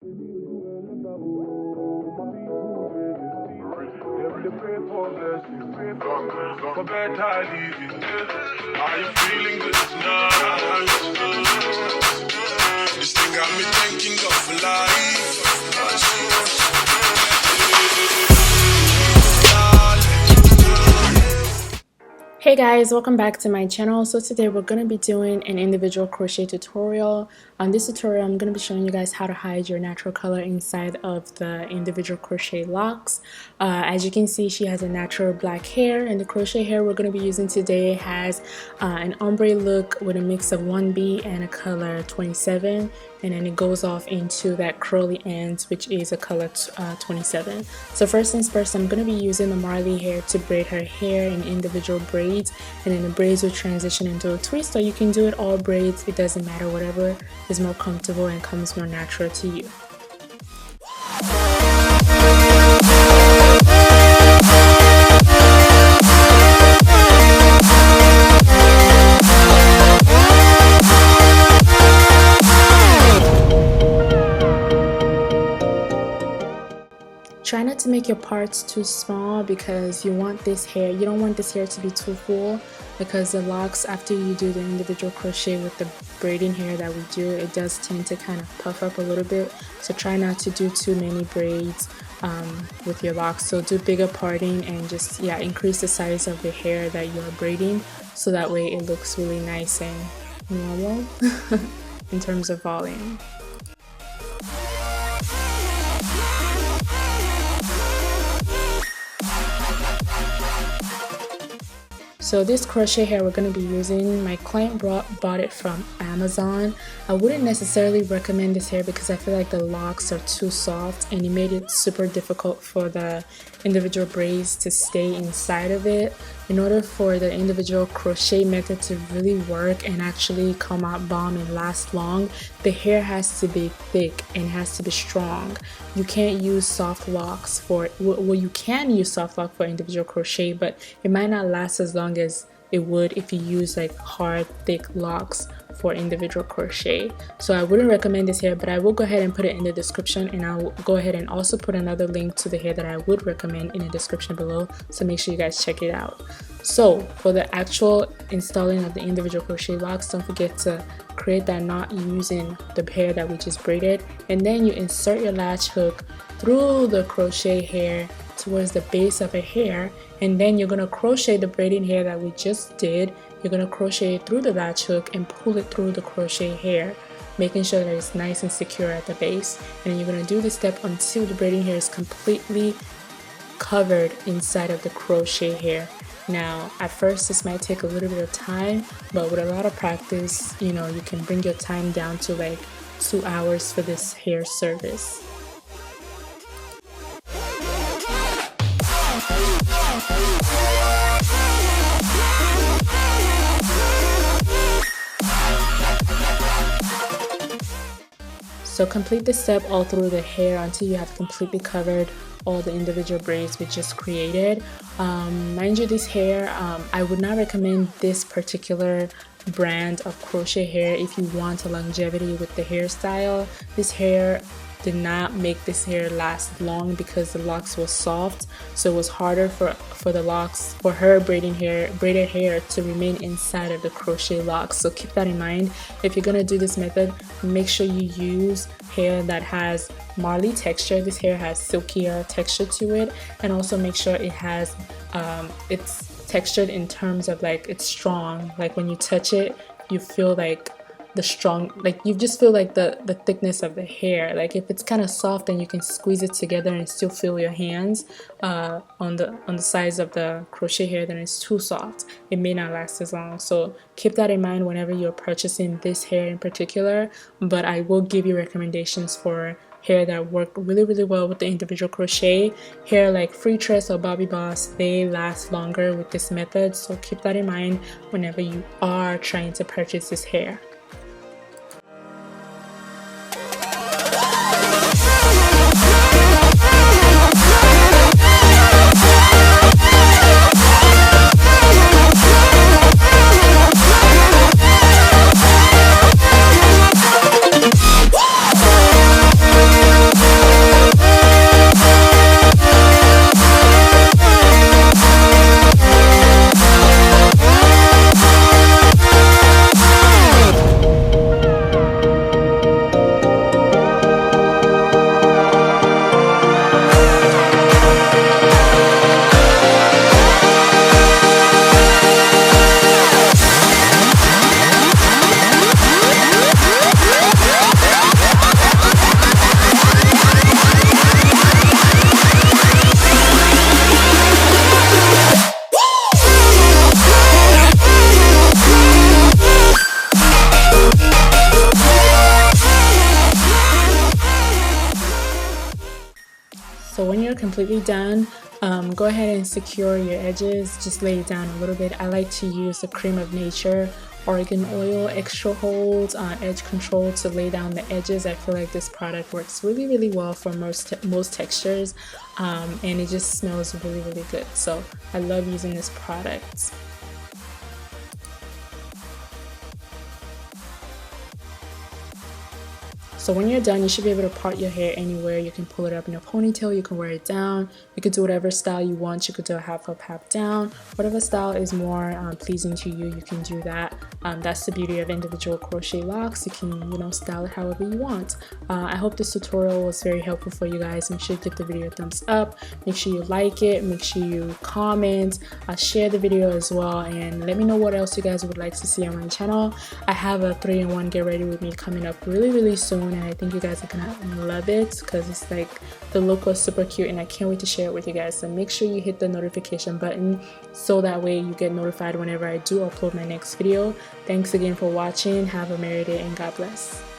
For better living, are you feeling good tonight? This thing got me thinking of life. Hey guys, welcome back to my channel. So today we're going to be doing an individual crochet tutorial. On this tutorial I'm going to be showing you guys how to hide your natural color inside of the individual crochet locks. As you can see, she has a natural black hair, and the crochet hair we're going to be using today has an ombre look with a mix of 1B and a color 27, and then it goes off into that curly ends, which is a color 27. So first things first, I'm going to be using the Marley hair to braid her hair in individual braids, and then the braids will transition into a twist, or you can do it all braids. It doesn't matter, whatever is more comfortable and comes more natural to you. Try not to make your parts too small because you don't want this hair to be too full, because the locks, after you do the individual crochet with the braiding hair that we do, it does tend to kind of puff up a little bit. So try not to do too many braids with your locks. So do bigger parting and just increase the size of the hair that you are braiding, so that way it looks really nice and normal in terms of volume. So this crochet hair we're going to be using, my client bought it from Amazon. I wouldn't necessarily recommend this hair because I feel like the locks are too soft and it made it super difficult for the individual braids to stay inside of it. In order for the individual crochet method to really work and actually come out bomb and last long, the hair has to be thick and has to be strong. You can't use soft locks for, well, you can use soft lock for individual crochet, but it might not last as long as it would if you use like hard, thick locks for individual crochet. So I wouldn't recommend this hair, but I will go ahead and put it in the description, and I'll go ahead and also put another link to the hair that I would recommend in the description below, so make sure you guys check it out. So for the actual installing of the individual crochet locks, don't forget to create that knot using the hair that we just braided, and then you insert your latch hook through the crochet hair towards the base of a hair, and then you're going to crochet the braiding hair that we just did. You're going to crochet it through the latch hook and pull it through the crochet hair, making sure that it's nice and secure at the base. And then you're going to do this step until the braiding hair is completely covered inside of the crochet hair. Now at first this might take a little bit of time, but with a lot of practice, you know, you can bring your time down to like 2 hours for this hair service. So complete this step all through the hair until you have completely covered all the individual braids we just created. Mind you, this hair, I would not recommend this particular brand of crochet hair if you want a longevity with the hairstyle. This hair did not make this hair last long because the locks were soft, so it was harder for the locks, for her braided hair to remain inside of the crochet locks. So keep that in mind. If you're gonna do this method, make sure you use hair that has Marley texture. This hair has silkier texture to it, and also make sure it has it's textured in terms of like it's strong. Like when you touch it, you feel like the strong, like you just feel like the thickness of the hair. Like if it's kind of soft and you can squeeze it together and still feel your hands on the sides of the crochet hair, then it's too soft, it may not last as long. So keep that in mind whenever you're purchasing this hair in particular. But I will give you recommendations for hair that work really well with the individual crochet. Hair like FreeTress or Bobby Boss, they last longer with this method, so keep that in mind whenever you are trying to purchase this hair. So when you're completely done, go ahead and secure your edges. Just lay it down a little bit. I like to use the Cream of Nature Argan Oil Extra Hold Edge Control to lay down the edges. I feel like this product works really well for most textures, and it just smells really good. So I love using this product. So when you're done, you should be able to part your hair anywhere. You can pull it up in a ponytail, you can wear it down, you can do whatever style you want. You could do a half up, half down. Whatever style is more pleasing to you, you can do that. That's the beauty of individual crochet locks. You can, you know, style it however you want. I hope this tutorial was very helpful for you guys. Make sure you give the video a thumbs up. Make sure you like it. Make sure you comment. Share the video as well. And let me know what else you guys would like to see on my channel. I have a 3-in-1 Get Ready With Me coming up really soon. And I think you guys are gonna love it because it's like the look was super cute and I can't wait to share it with you guys. So make sure you hit the notification button so that way you get notified whenever I do upload my next video. Thanks again for watching. Have a merry day and God bless.